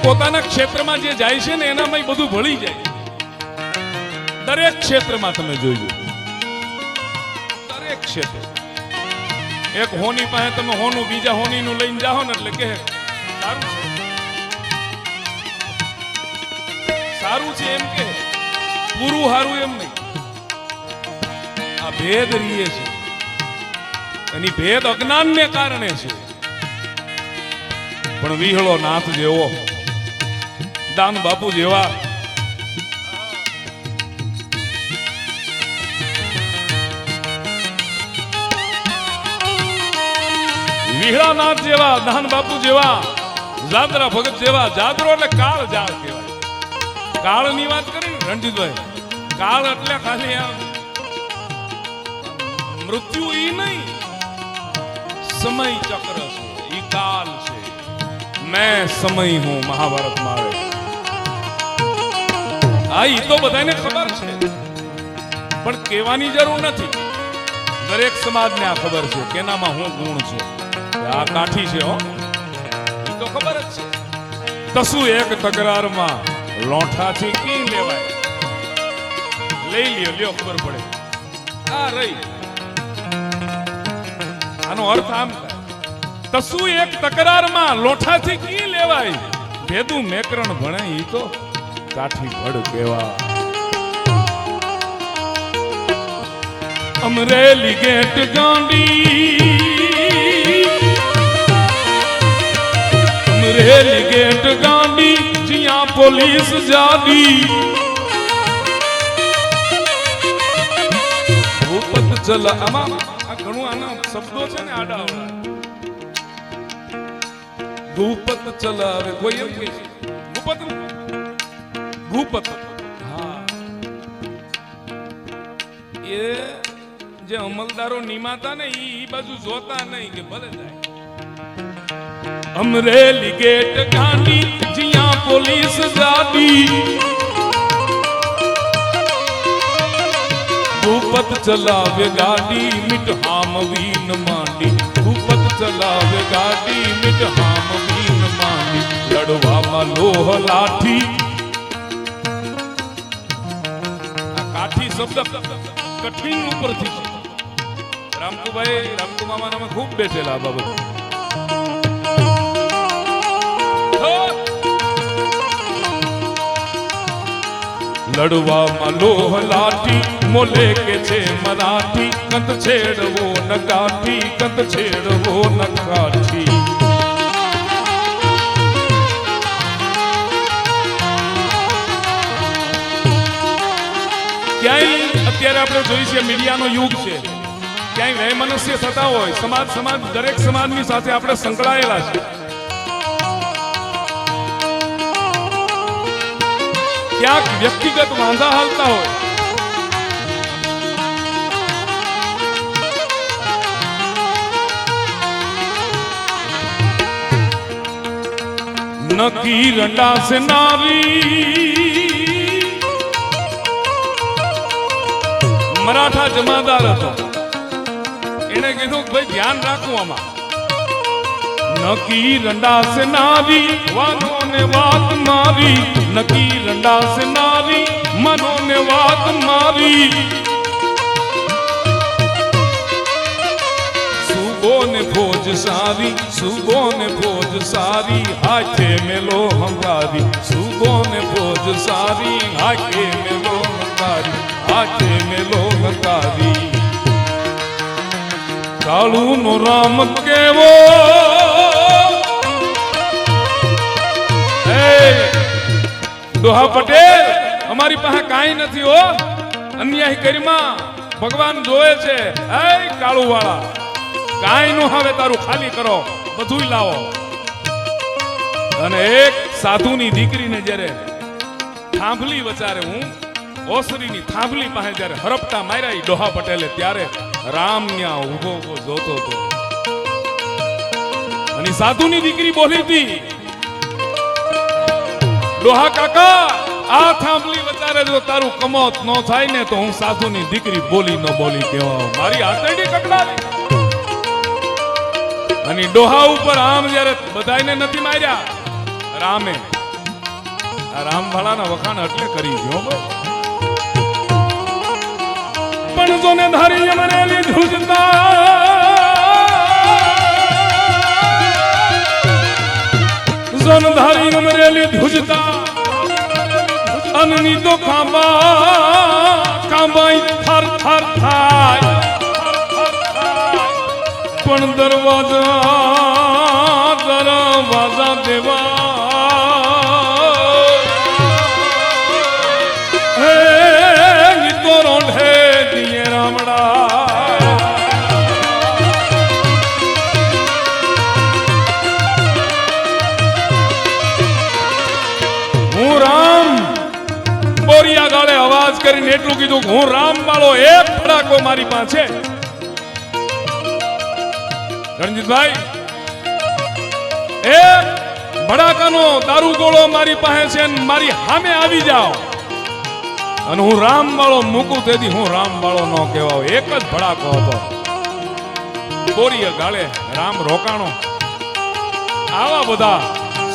પોતાના ક્ષેત્રમાં જે જાય છે ને એનામાં બધું ભળી જાય. દરેક ક્ષેત્રમાં તમે જોજો, દરેક ક્ષેત્ર. એક હોની પાસે તમે હોનું બીજા હોનીનું લઈને જાઓ ને એટલે કે સારું છે, સારું છે એમ કે પૂરું સારું એમ નહીં. આ ભેદ રીએ છે, એની ભેદ અજ્ઞાનને કારણે છે. પણ વિહળો નાથ જેવો, દાન બાપુ જેવા, વિહળાનાથ જેવા, દાન બાપુ જેવા, જાદરા ભગત જેવા. જાદરો એટલે કાળ જાળ કહેવાય. કાળની વાત કરી ને રણજીતભાઈ, કાળ એટલે ખાલી આમ મૃત્યુ ઈ નહીં, સમય ચક્ર છે, ઈ કાલ છે. मैं समय हूं महाभारत में आवे. આ ઈ તો બધાને ખબર છે, પણ કહેવાની જરૂર નથી. દરેક સમાજને આ ખબર છે કેનામાં હું ગુણ છે. આ કાઠી છે હો, ઈ તો ખબર જ છે. તસુ એક તકરારમાં લોઠાથી કી લેવાય. લઈ લ્યો ખબર પડે. આ રહી, આનો અર્થ આમ થાય. તસુ એક તકરારમાં લોઠાથી કી લેવાય. ભેદું મેકરણ ભણે ઈ તો કાઠી ભડ કેવા. અમરેલી ગેટ ગાંડી, અમરેલી ગેટ ગાંડી, જ્યાં પોલીસ જાડી. ભૂપત ચલા, આમાં આ ઘણું આના શબ્દો છે ને આડા અવળા. ભૂપત ચલાવે કોઈ એમ કે ભૂપત, ભૂપત. હા, એ જે અમલદારો નિમાતા ને ઈ બાજુ જોતા નહીં કે ભલે જાય. અમરેલી ગેટ ગાંડી, જ્યાં પોલીસ જાડી. ભૂપત ચલાવે ગાડી, મીઠામ વીન માંડી. ભૂપત ચલાવે ગાડી, મીઠામ વીન માંડી. લડવામાં લોહ લાઠી. આ કાઠી શબ્દ કઠિન ઉપરથી છે. રામકુભાઈ, રામકુમામા નામે ખૂબ બેઠેલા આ બાબત. લડવામાં લોહ લાઠી, મોલે કે છે મરાઠી. કંત છેડવો ન કાઠી, કંત છેડવો ન કાઠી. ક્યાંય અત્યારે આપણે જોઈ છે મીડિયાનો યુગ છે, ક્યાંય વૈમનસ્ય થતા હોય, સમાજ દરેક સમાજની સાથે આપણે સંકળાયેલા છે. ક્યાંક વ્યક્તિગત વાંધા હાલતા હોય, નકી રંડા સે નારી. મરાઠા જમાદાર હતો, એને કીધું કે ભાઈ ધ્યાન રાખવું આમાં. નકી રંડા સે નારી, વાતો ને વાત મારી. નકી રંડા સે નારી, મનો ને વાત મારી. સુબો ને ફોજ સારી, સુબો ને ફોજ સારી. હાથે મેલો હંગારી. સુબો ને ફોજ સારી, હાથે મેલો હંગારી. હાથે મેલો હંગારી. કાળું નો રામ કેવો, ડોહા પટેલ અમારી પાસે કાંઈ નથી હો. અન્યાય કરીમાં ભગવાન જોવે છે. એ કાળુ વાળા, કાંઈ નો હવે તારું ખાલી કરો, બધું લાવો. અને એક સાધુની દીકરીને જ્યારે થાંભલી વચારે, હું ઓસરીની થાંભલી પાસે જ્યારે હરપટા માર્યા ડોહા પટેલે, ત્યારે રામ ન્યા ઉભો જોતો હતો. અને સાધુની દીકરી બોલી હતી, ડોહા કાકા, આ થાંભલી વચારે જો તારું કમોત ન થાય ને તો હું સાધુની દીકરી બોલી ન બોલી કેવા. મારી હાથેડી કકડાવી. અને ડોહા ઉપર આમ જ્યારે બધાને નથી માર્યા રામે, આ રામવાળાના વખાણ એટલે કરી છે હો ભાઈ. પણ જોને ધારી અમરેલી ધ્રુજતા જોન ધારી અમરેલી ધ્રુજતા અનની તો કાંબાઈ થર થર થાય પણ દરવાજા દેવા હે ગીતો રોંઢે દિયે રામડા હું રામ બોરિયા ગાળે અવાજ કરીને એટલું કીધું કે હું રામ વાળો એક ફડાકો મારી પાસે રણજીતભાઈ એ ભડાકાનો દારૂ ગોળો મારી પાસે છે ને મારી સામે આવી જાઓ અને હું રામ વાળો મૂકું તેથી હું રામ વાળો ન કહેવાય. એક જ ભડાકો હતો બોરીએ ગાળે રામ રોકાણો. આવા બધા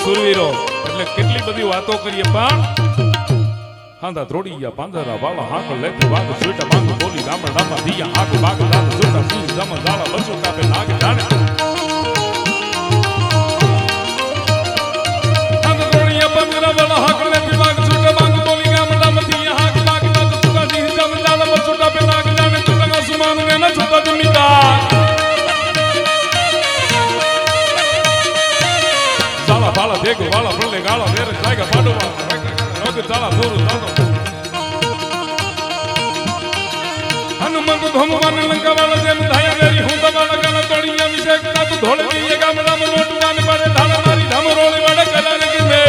સુરવીરો એટલે કેટલી બધી વાતો કરીએ પણ હાંધા ત્રોડી ગયા પાંદરા વાળા હાક લેતી વાગ સુઈટા માંગ બોલી ગામડામાં દિયા હાક બાગ દાદ સુટા સિંહ જમ જાળા બચો કાપે નાગ જાણે હાંધા ત્રોડિયા પાંદરા વાળા હાક લેતી વાગ સુઈટા માંગ બોલી ગામડામાં દિયા હાક બાગ દાદ સુટા સિંહ જમ જાળા બચો કાપે નાગ જાણે સુટા સુમાન ને ના સુટા જમીતા જાળા બાળા દેગ વાળા ભલે ગાળા વેરે જાયગા પાડવા ચાલા દૂર ચાલો હનુમંત ભગવાન લંકા વાળા જેમ ધાયા મેરી હું તમારા ગાના તોડીયા અભિષેક ના તું ધોળ દીએ ગામડામાં લોટવાન પડે ધાલા મારી ધામ રોળી વડે કલાને કે મે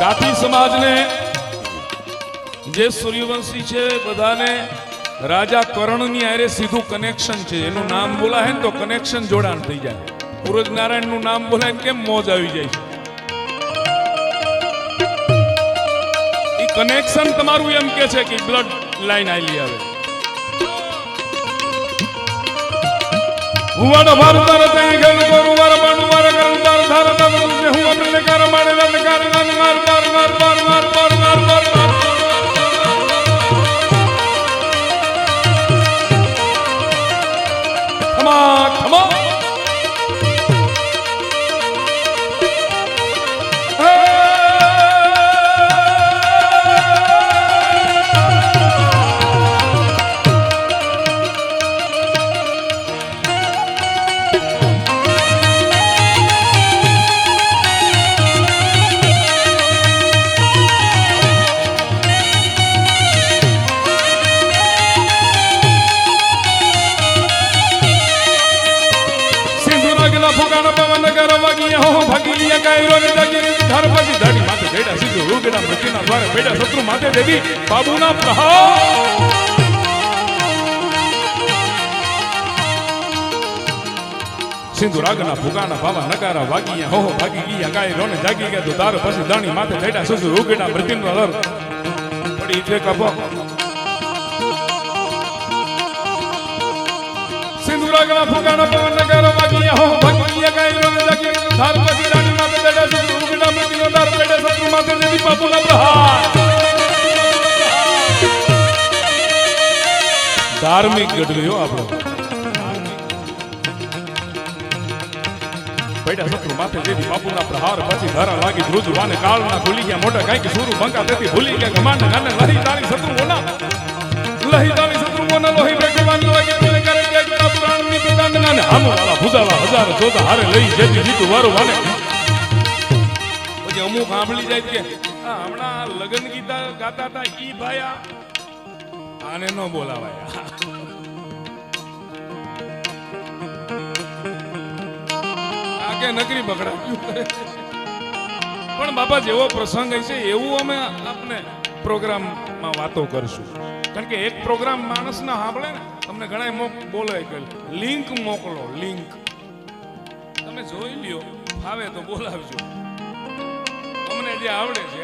કાઠી સમાજને જે સૂર્યવંશી છે બધાને રાજા કર્ણની આરે સીધું કનેક્શન છે. એનું નામ બોલાય ને તો કનેક્શન જોડાણ થઈ જાય. પૂરજ નારાયણ નું નામ બોલાય કેમ મોજ આવી જાય છે. એ કનેક્શન તમારું એમ કે છે કે બ્લડ લાઈન આલી આવે. હુવાડો ભારતાર તઈ ગલ કોરુવાર બાણુવાર કરતાર ધારતા હું આપણે કર માણે રન કર માર માર માર માર માર માર માર માર Come on. શત્રુ માથે દેવી બાબુના પ્રહાર સિંધુરાગના ફુગાના ભાવા નગારા વાગીયા હો ભાગી ગયા ગાય રોને જાગી ગયા તો તાર પછી દાણી માથે દેડા સુસુ ઉગડા મૃત્યુનો લર પડી છે કપો સિંધુરાગના ફુગાના ભાવા નગારા વાગીયા હો ભાગી ગયા ગાય રોને જાગી ગયા તાર પછી દાણી માથે દેડા સુસુ ઉગડા મૃત્યુનો લર પેડે શત્રુ માથે દેવી બાબુના પ્રહાર ધાર્મિક ગઢવ્યો આપણો બેટા શત્રુ માથે જેથી બાપુના પ્રહાર પછી ધારા લાગી ધ્રુજ વાને કાળના ભૂલી ગયા મોટા કાંઈક સુરું બંકા તેથી ભૂલી ગયા ગમાંડ ગાને લહી તારી શત્રુઓના લોહી બેગવાન લાગે પેલે કરે કે પુરાણની પિતાંગના ને હામવાળા ભુજાલા હજાર જોતા હારે લઈ જેથી જીતું વારો વાને પછી અમુક સાંભળી જાય કે હમણાં લગ્ન ગીતા ગાતા હતા ઈ ભાયા આને ન બોલાવાય આગે નગરી બગડાવ્યું કરે પણ બાપા જેવો પ્રસંગ હશે એવું અમે આપને પ્રોગ્રામમાં વાતો કરશું કારણ કે એક પ્રોગ્રામ માણસના સાંભળે ને તમને ઘણા બોલે કે લિંક મોકલો લિંક તમે જોઈ લ્યો ફાવે તો બોલાવજો અમને જે આવડે છે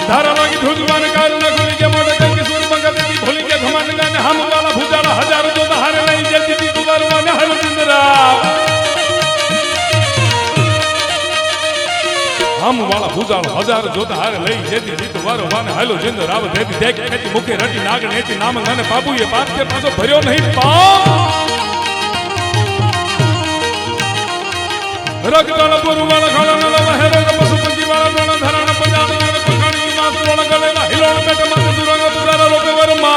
धारा लागी धुजवान कारण खुली के मोटे कल की सुर मंगल दी भोली के घमंड गाने हम वाला भुजाला हजारों जो हारे नहीं जल्दी दी गुबारवा ने हर जिंदरा हम वाला भुजाला हजार जो हारे नहीं जल्दी दी गुबारवा ने हलो जिंदरा देती देख के मुखे रटी नाग नेती नाम गाने बाबू ये बात के पासो भरियो नहीं पाओ रगडाला पुरु वाला खाना वाला वहरे पशुपति वाला दोना धराना पंजाब वाला पखानी की मास वाला गले ना हिलोना बेटे माते दुरांगा पुजारा लोके वर्मा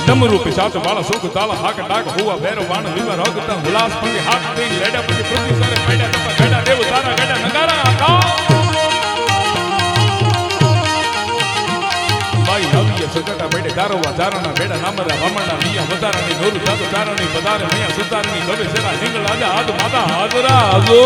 डमरू पिशाच वाला सुख ताला हाक डाक हुआ भैरव बाण विवर रोगता हुलास पंगे हाथ तीन लेडा पति पृथ्वी सारे पैडा तपा गड़ा देव तारा गड़ा नगारा आका भाई हविय सगटा बेटे गारोवा चारणा बेड़ा नामरा वामणा लिया वदारणी नोरु जातो चारणी पदारे मैया सुतारणी गवे सेरा हिंगल आजा आद माता हाजरा आजो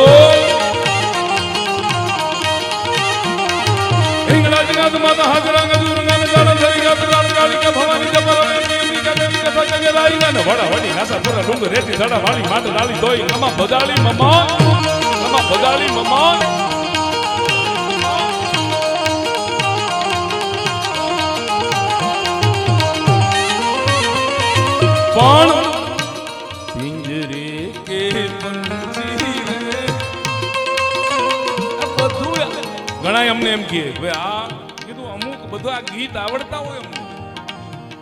हिंगल आजा आद माता हाजरा गदुरंगा ने जाना सरीगा पिलाल काली का भवानी जबरा देवी का देवी का सजगे राईगा ने वड़ा वडी नासा पूरा डुंग रेती सड़ा वाली मात डाली दोई नमा बजाली ममा पण पिंजरे के पंछी બધું ઘણા અમને એમ કહે ભાઈ આ કીધું અમુક બધું આ ગીત આવડતા હોય અમને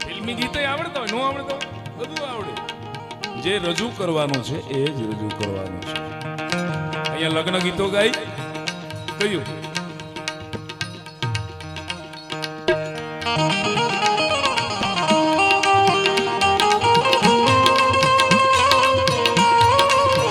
ફિલ્મી ગીત આવડતા હોય નો આવડતા હોય બધું આવડે જે રજૂ કરવાનું છે એ જ રજૂ કરવાનું છે અહીંયા લગ્ન ગીતો ગાઈ કયું